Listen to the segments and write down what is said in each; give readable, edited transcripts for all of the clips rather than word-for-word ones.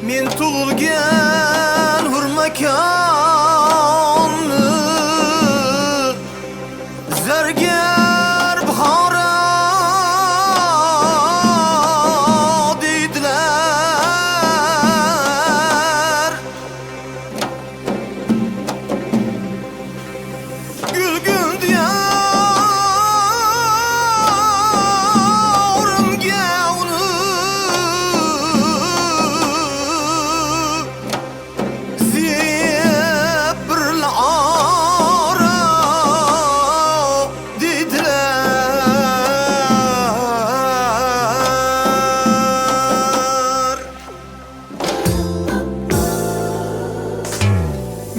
Men tug'ilgan hurmakonni zargar Buxoro deydilar. Gulgul diyorimga uni ziyib bir ora deydilar.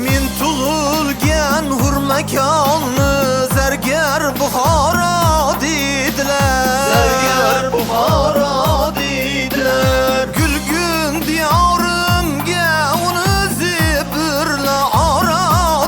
Men tug'ilgan hurmakonni zargar Buxoro deydilar. Zargar Buxoro deydilar. Gulgun diyorimga uni zibirla ora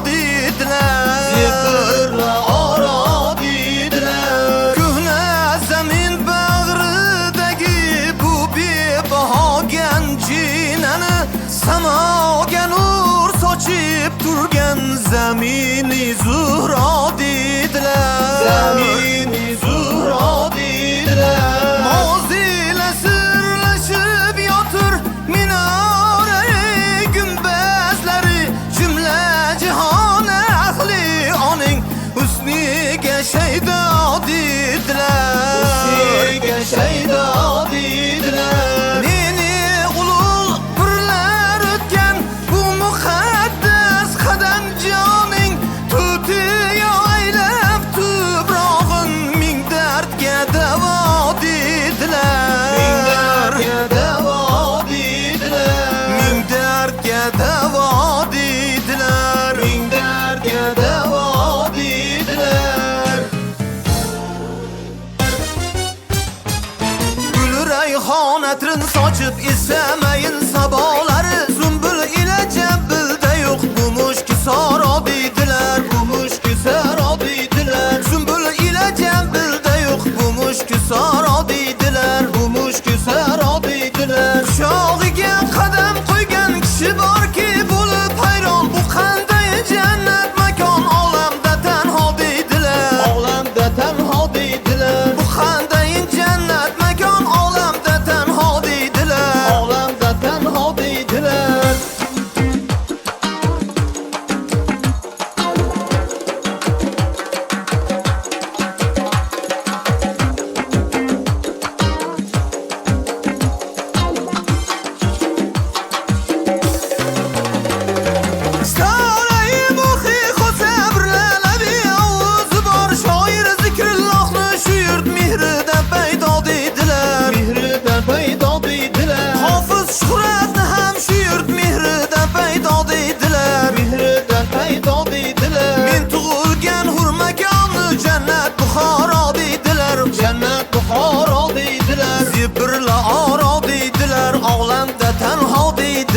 deydilar. Zibirla ora deydilar. Ko'hna zamin bag'ridagi bu bebahogan jinani samoga nur sochib turgan zamini Zuhro deydilar. Zamini Zuhro deydilar. Mozila sirlashib yotir minora-ey gumbazlari, jumla jahon ahli oning husniga shaydo deydilar. Husniga shaydo deydilar. Meni ulug' pirlar o'tgan bu muqaddas qadam joning tutiyo aylab tuprog'in ming dardga davo deydilar. Ming dardga davo deydilar. Ming dardga davo deydilar. Ming dardga davo deydilar. Gul rayhon atrin sochib esamayin sabolari, zumbul ila jabilda yo'q bu mushki saro deydilar. Bu mushki saro deydilar. Zumbul ila jabilda yo'q bu mushki saro deydilar. Bu mushki saro deydilar. Shogiga qadam qo'ygan kishi borki bo'lib hayron, bu qanday jannat makon, olamda tanho deydilar. Olamda tanho deydilar. Bu qanday jannat makon, olamda tanho deydilar. Olamda tanho deydilar. Buxoro deydilar. Jannat Buxoro deydilar. Zibirla oro deydilar. Olamda tanho deydilar.